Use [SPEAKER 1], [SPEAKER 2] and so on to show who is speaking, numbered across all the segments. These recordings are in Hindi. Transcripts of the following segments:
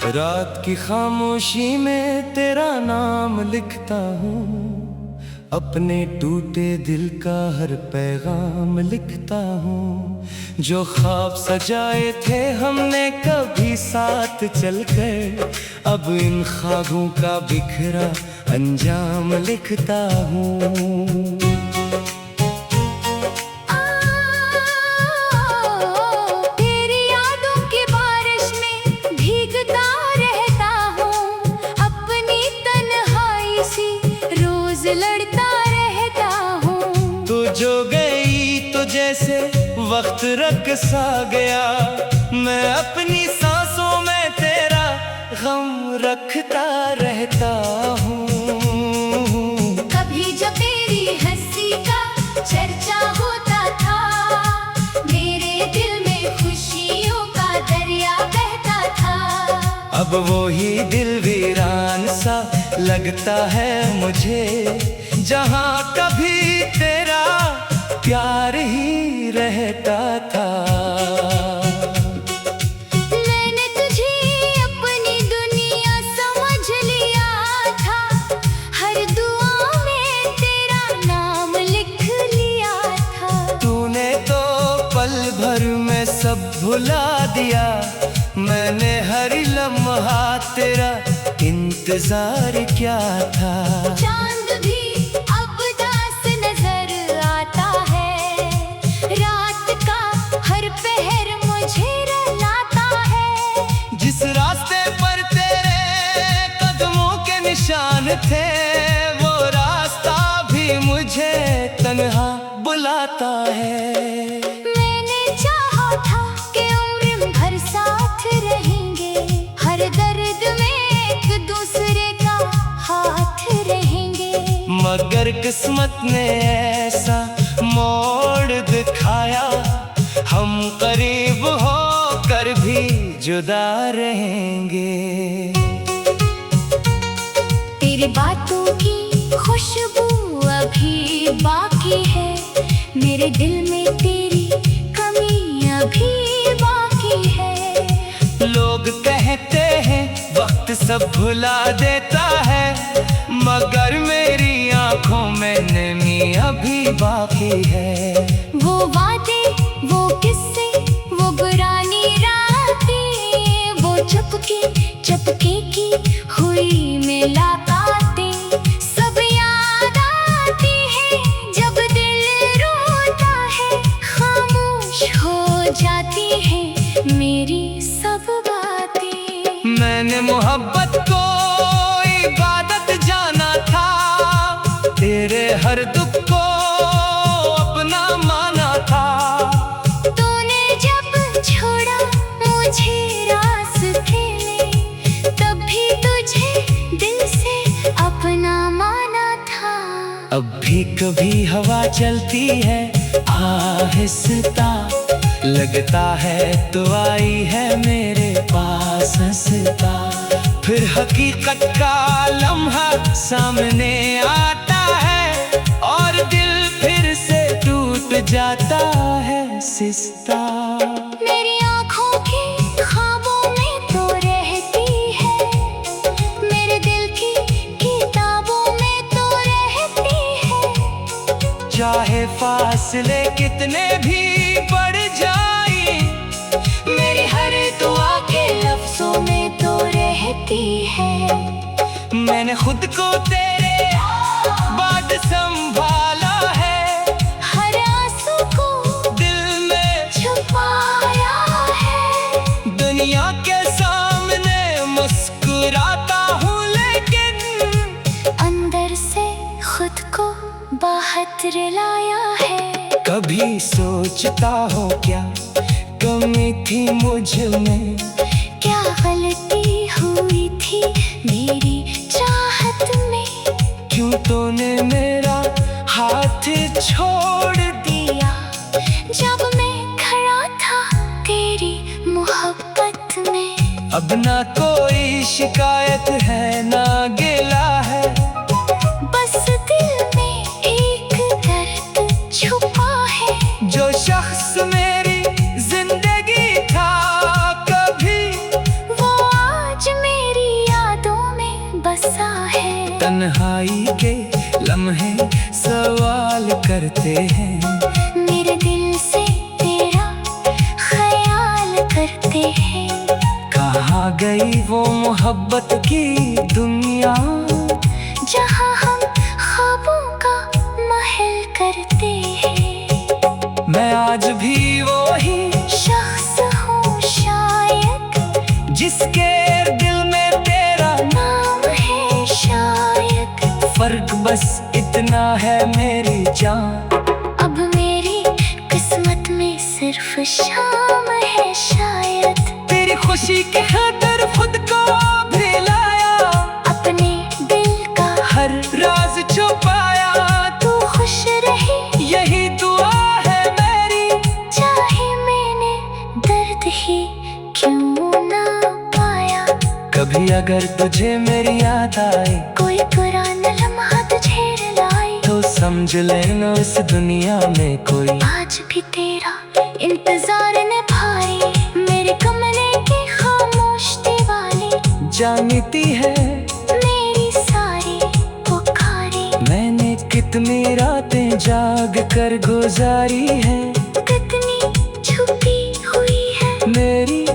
[SPEAKER 1] रात की खामोशी में तेरा नाम लिखता हूँ, अपने टूटे दिल का हर पैगाम लिखता हूँ। जो ख्वाब सजाए थे हमने कभी साथ चलकर, अब इन ख्वाबों का बिखरा अंजाम लिखता हूँ।
[SPEAKER 2] लड़ता रहता हूँ।
[SPEAKER 1] तू जो गई तो जैसे वक्त रख सा गया, मैं अपनी सांसों में तेरा गम रखता रहता हूँ।
[SPEAKER 2] कभी जब तेरी हंसी का चर्चा होता था, मेरे दिल में खुशियों का दरिया बहता था।
[SPEAKER 1] अब वो ही दिल वीरान सा लगता है मुझे, जहाँ कभी तेरा प्यार ही रहता था।
[SPEAKER 2] मैंने तुझे अपनी दुनिया समझ लिया था, हर दुआ में तेरा नाम लिख लिया था।
[SPEAKER 1] तूने तो पल भर में सब भुला दिया, मैंने हर लम्हा तेरा इंतजार क्या था।
[SPEAKER 2] चांद भी अब दास नजर आता है, रात का हर पहर मुझे रुलाता है।
[SPEAKER 1] जिस रास्ते पर तेरे कदमों के निशान थे, वो रास्ता भी मुझे तन्हा बुलाता है।
[SPEAKER 2] मैंने चाहा था कि उम्र भर साथ रहेंगे, हर दर्द में एक दूसरे का हाथ रहेंगे।
[SPEAKER 1] मगर किस्मत ने ऐसा मोड़ दिखाया, हम करीब होकर भी जुदा रहेंगे।
[SPEAKER 2] तेरी बातों की खुशबू अभी बाकी है, मेरे दिल में तेरी कमी अभी बाकी है।
[SPEAKER 1] लोग कहते हैं वक्त सब भुला देता है, मगर मेरी आंखों में नमी अभी बाकी है।
[SPEAKER 2] वो वादे, वो किस्से, वो पुरानी रातें, वो चुपके चुपके की हुई मुलाकातें, सब याद आती है जब दिल रोता है। खामोश हो जाती है मेरी सब बातें।
[SPEAKER 1] मैंने मोहब्बत को इबादत जाना था, तेरे हर दुख को अपना माना था।
[SPEAKER 2] तूने जब छोड़ा मुझे रास्ते में, तब भी तुझे दिल से अपना माना था।
[SPEAKER 1] अब भी कभी हवा चलती है आहिस्ता, लगता है तो आई है मेरे पास हंसता। फिर हकीकत का लम्हा सामने आता है, और दिल फिर से टूट जाता है सिस्ता।
[SPEAKER 2] मेरी आँखों के ख्वाबों में तो रहती है, मेरे दिल की किताबों में तो रहती है।
[SPEAKER 1] चाहे फासले कितने भी बढ़ जाए,
[SPEAKER 2] मेरी हर दुआ के लफ्जों में तो रहती है।
[SPEAKER 1] मैंने खुद को तेरे बाद संभाला है,
[SPEAKER 2] हर आंसू को
[SPEAKER 1] दिल में
[SPEAKER 2] छुपाया है।
[SPEAKER 1] दुनिया के सामने मुस्कुराता हूँ, लेकिन
[SPEAKER 2] अंदर से खुद को बाहर लाया है।
[SPEAKER 1] कभी सोचता हो क्या कमी थी मुझ में,
[SPEAKER 2] क्या गलती हुई थी मेरी चाहत में।
[SPEAKER 1] क्यों तूने मेरा हाथ छोड़
[SPEAKER 2] दिया जब मैं खड़ा था तेरी मोहब्बत में।
[SPEAKER 1] अब ना कोई शिकायत है ना गिला है,
[SPEAKER 2] बस दिल में एक दर्द छुपा है।
[SPEAKER 1] जो शख्स मेरी जिंदगी था कभी,
[SPEAKER 2] वो आज
[SPEAKER 1] तन्हाई के लम्हे सवाल करते हैं,
[SPEAKER 2] मेरे दिल से तेरा ख्याल करते हैं।
[SPEAKER 1] कहाँ गई वो मोहब्बत की दुनिया,
[SPEAKER 2] जहाँ हम ख्वाबों का महल करते हैं।
[SPEAKER 1] मैं आज भी वो ही
[SPEAKER 2] शख्स हूँ शायद,
[SPEAKER 1] जिसके दिल में तेरा
[SPEAKER 2] नाम है शायद।
[SPEAKER 1] फर्क बस इतना है मेरी जान,
[SPEAKER 2] अब मेरी किस्मत में सिर्फ शाम है शायद।
[SPEAKER 1] तेरी खुशी के खातिर खुद को भी लाया,
[SPEAKER 2] अपने दिल का
[SPEAKER 1] हर राज छुपाया।
[SPEAKER 2] तू खुश रहे
[SPEAKER 1] यही दुआ है मेरी,
[SPEAKER 2] चाहे मैंने दर्द ही क्यों ना पाया।
[SPEAKER 1] कभी अगर तुझे मेरी याद आए,
[SPEAKER 2] कोई पुराना लम्हा तुझे रुलाए,
[SPEAKER 1] तो समझ लेना इस दुनिया में कोई
[SPEAKER 2] आज भी तेरा इंतजार निभाए। मेरे कमरे के खामोश दीवारें
[SPEAKER 1] जानती है
[SPEAKER 2] मेरी सारी पुकारें।
[SPEAKER 1] मैंने कितनी रातें जाग कर गुजारी है,
[SPEAKER 2] कितनी छुपी हुई है
[SPEAKER 1] मेरी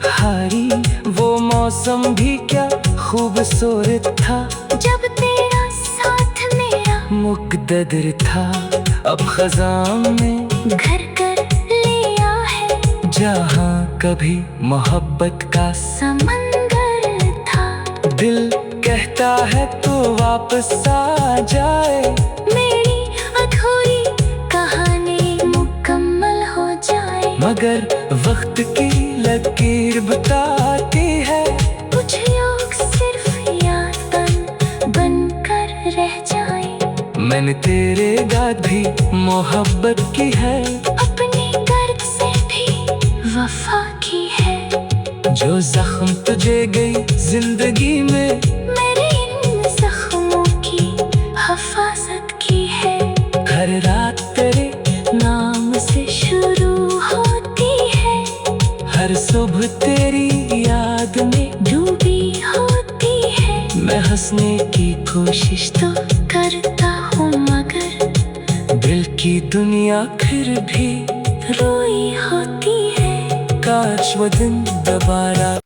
[SPEAKER 1] हारी वो मौसम भी क्या खूबसूरत था,
[SPEAKER 2] जब तेरा साथ मेरा
[SPEAKER 1] मुक़द्दर था। अब खज़ां में
[SPEAKER 2] घर कर लिया है,
[SPEAKER 1] जहाँ कभी मोहब्बत का
[SPEAKER 2] समंदर था।
[SPEAKER 1] दिल कहता है तो वापस आ जाए,
[SPEAKER 2] मेरी अधूरी कहानी मुकम्मल हो जाए।
[SPEAKER 1] मगर वक्त की लकीर बताती है,
[SPEAKER 2] कुछ लोग सिर्फ याद बन कर रह जाए।
[SPEAKER 1] मैंने तेरे बाद भी मोहब्बत की है,
[SPEAKER 2] अपने दर्द से भी वफा की है।
[SPEAKER 1] जो जख्म तुझे गई जिंदगी में,
[SPEAKER 2] मेरे इन जख्मों की हिफाजत की है।
[SPEAKER 1] हर रात तेरे
[SPEAKER 2] नाम से शुरू होती है,
[SPEAKER 1] हर सुबह तेरी याद में
[SPEAKER 2] डूबी होती है।
[SPEAKER 1] मैं हंसने की
[SPEAKER 2] कोशिश तो करता हूँ मगर
[SPEAKER 1] दिल की दुनिया फिर भी
[SPEAKER 2] रोई होती है।
[SPEAKER 1] काश वो दिन दोबारा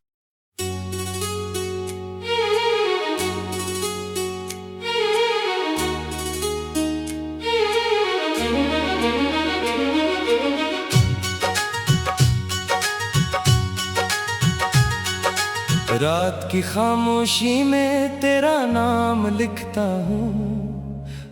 [SPEAKER 1] रात की खामोशी में तेरा नाम लिखता हूँ,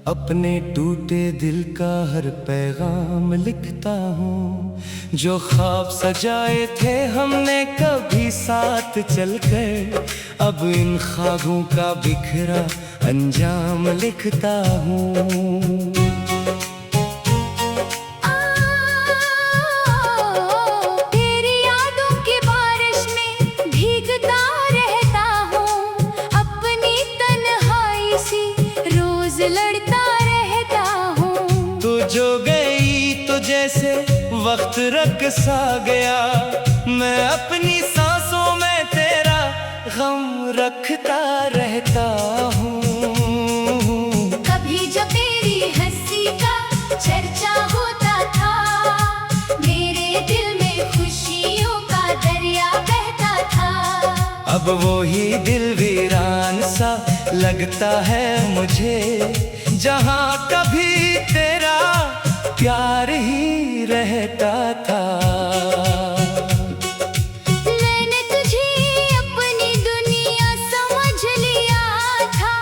[SPEAKER 1] अपने टूटे दिल का हर पैगाम लिखता हूँ। जो ख्वाब सजाए थे हमने कभी साथ चलकर, अब इन ख्वाबों का बिखरा अंजाम लिखता हूँ।
[SPEAKER 2] तेरी यादों की बारिश में भीगता रहता हूँ, अपनी तन्हाई सी रोज लड़ता रहता हूँ।
[SPEAKER 1] तू जो गई तो जैसे वक्त रख सा गया, मैं अपनी सांसों में तेरा गम रखता रहता हूँ।
[SPEAKER 2] कभी जब तेरी हंसी का चर्चा होता था, मेरे दिल में खुशियों का दरिया बहता था।
[SPEAKER 1] अब वो ही दिल वीरान सा लगता है मुझे, जहाँ कभी तेरा प्यार ही रहता था।
[SPEAKER 2] मैंने तुझे अपनी दुनिया समझ लिया था,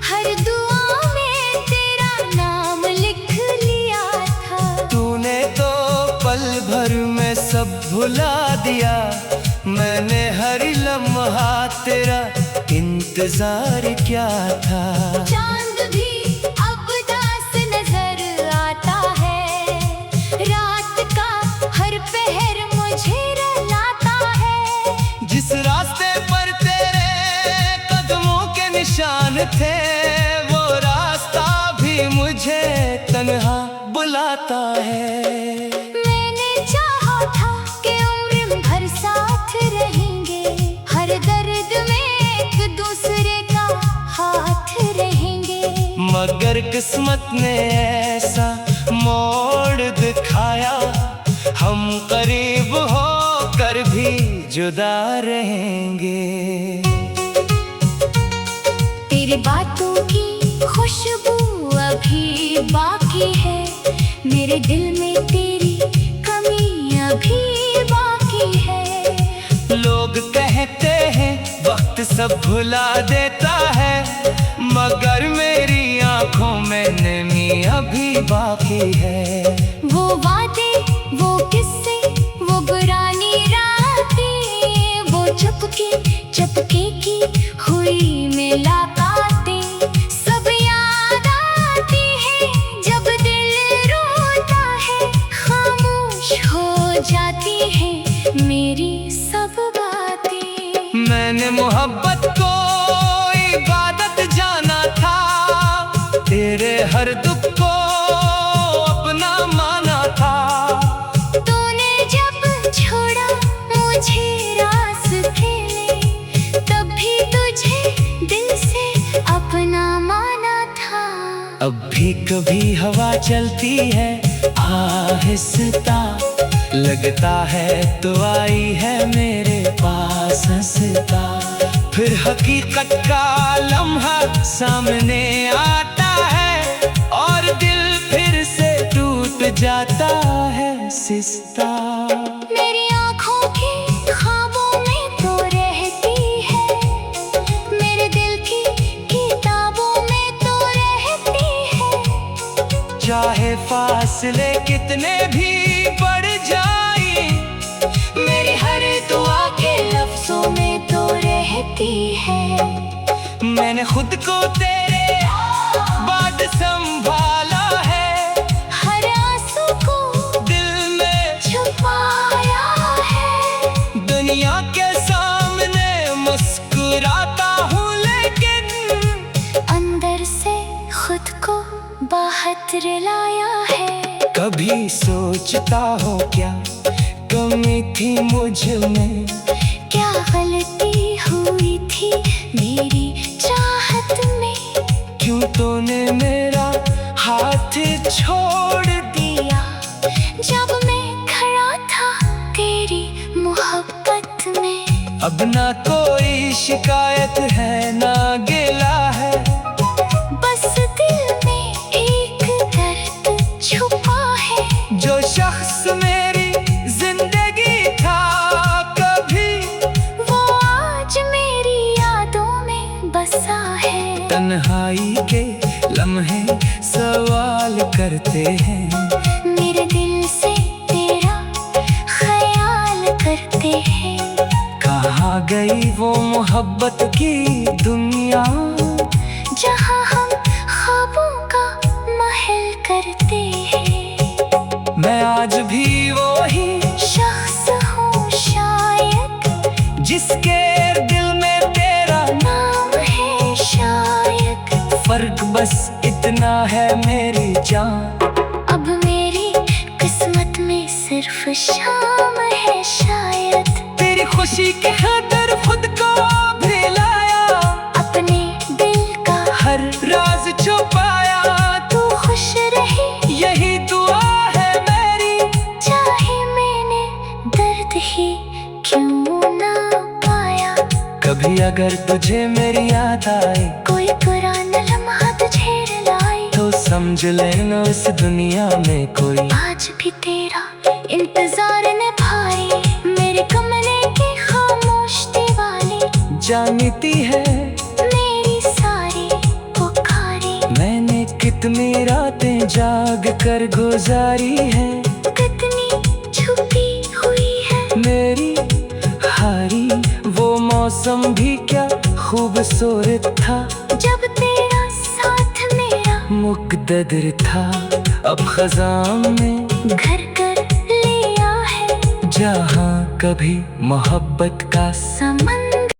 [SPEAKER 2] हर दुआ में तेरा नाम लिख लिया था।
[SPEAKER 1] तूने तो पल भर में सब भुला दिया, मैंने हर लम्हा तेरा इंतजार क्या था।
[SPEAKER 2] चांद भी अब दास नजर आता है, रात का हर पहर मुझे रुलाता है।
[SPEAKER 1] जिस रास्ते पर तेरे कदमों के निशान थे, वो रास्ता भी मुझे तन्हा बुलाता है।
[SPEAKER 2] मैंने चाहा था कि उम्र भर साथ रहेंगे, हर दर्द में एक दूसरे का हाथ
[SPEAKER 1] मगर किस्मत ने ऐसा मोड़ दिखाया, हम करीब होकर भी जुदा रहेंगे।
[SPEAKER 2] तेरी बातों की खुशबू अभी बाकी है, मेरे दिल में तेरी कमी अभी बाकी है।
[SPEAKER 1] लोग कहते हैं वक्त सब भुला देता है, मगर मेरी आंखों में नमी अभी बाकी है।
[SPEAKER 2] वो वादे, वो किस्से, वो पुरानी रातें, वो चुपके चुपके की हुई मुलाकातें, सब याद आती है जब दिल रोता है। खामोश हो जाती है मेरी सब बातें।
[SPEAKER 1] मैंने मोहब्बत को इबादत जाना था, तेरे हर दुख को अपना माना था।
[SPEAKER 2] तूने जब छोड़ा मुझे रास्ते में, तब भी तुझे दिल से अपना माना था।
[SPEAKER 1] अब भी कभी हवा चलती है आहिस्ता, लगता है तो आई है मेरे पास हंसता। फिर हकीकत का लम्हा सामने आता है, और दिल फिर से टूट जाता है सिस्ता।
[SPEAKER 2] मेरी आँखों के ख्वाबों में तो रहती है, मेरे दिल की किताबों में तो रहती है।
[SPEAKER 1] चाहे फासले कितने भी बढ़ जाए,
[SPEAKER 2] मेरी हर दुआ के लफ्जों में तो रहती है।
[SPEAKER 1] मैंने खुद को तेरे बाद संभाला है,
[SPEAKER 2] हर आंसू को
[SPEAKER 1] दिल में
[SPEAKER 2] छुपाया है।
[SPEAKER 1] दुनिया के सामने मुस्कुराता हूँ, लेकिन
[SPEAKER 2] अंदर से खुद को बाहर लाया है।
[SPEAKER 1] कभी सोचता हो क्या कमी थी मुझ में,
[SPEAKER 2] क्या गलती हुई थी मेरी चाहत में।
[SPEAKER 1] क्यों तूने मेरा हाथ छोड़
[SPEAKER 2] दिया जब मैं खड़ा था तेरी मोहब्बत में।
[SPEAKER 1] अब ना कोई शिकायत है ना गिला है,
[SPEAKER 2] बस दिल में एक दर्द छुपा है।
[SPEAKER 1] जो शख्स मेरी जिंदगी था कभी,
[SPEAKER 2] वो आज मेरी यादों में बसा है।
[SPEAKER 1] तन्हाई के लम्हे सवाल करते हैं,
[SPEAKER 2] मेरे दिल से तेरा ख्याल करते हैं।
[SPEAKER 1] कहाँ गई वो मोहब्बत की दुनिया,
[SPEAKER 2] जहाँ हम ख्वाबों का महल करते हैं।
[SPEAKER 1] मैं आज भी वही
[SPEAKER 2] शख्स हूँ शायद,
[SPEAKER 1] जिसके दिल में तेरा
[SPEAKER 2] नाम है शायद।
[SPEAKER 1] फर्क बस इतना है मेरी जान,
[SPEAKER 2] अब मेरी किस्मत में सिर्फ शाम है शायद।
[SPEAKER 1] तेरी खुशी के खातिर खुद को भी लाया,
[SPEAKER 2] अपने दिल का
[SPEAKER 1] हर राज छुपाया।
[SPEAKER 2] तू खुश रहे
[SPEAKER 1] यही दुआ है मेरी,
[SPEAKER 2] चाहे मैंने दर्द ही क्यों ना पाया।
[SPEAKER 1] कभी अगर तुझे मेरी याद आए,
[SPEAKER 2] कोई पुराना लम्हा तुझे रुलाए,
[SPEAKER 1] तो समझ लेना इस दुनिया में कोई
[SPEAKER 2] आज भी तेरा इंतजार निभाए। मेरे कमरे की खामोश दीवारें
[SPEAKER 1] जानती है
[SPEAKER 2] मेरी सारी पुकारें।
[SPEAKER 1] मैंने कितनी रातें जाग कर गुजारी है,
[SPEAKER 2] कितनी छुपी हुई है
[SPEAKER 1] मेरी हारी वो मौसम भी क्या खूबसूरत था,
[SPEAKER 2] जब तेरा साथ मेरा
[SPEAKER 1] मुक़द्दर था। अब ख़ज़ां में
[SPEAKER 2] घर कर लिया है,
[SPEAKER 1] जहाँ कभी मोहब्बत का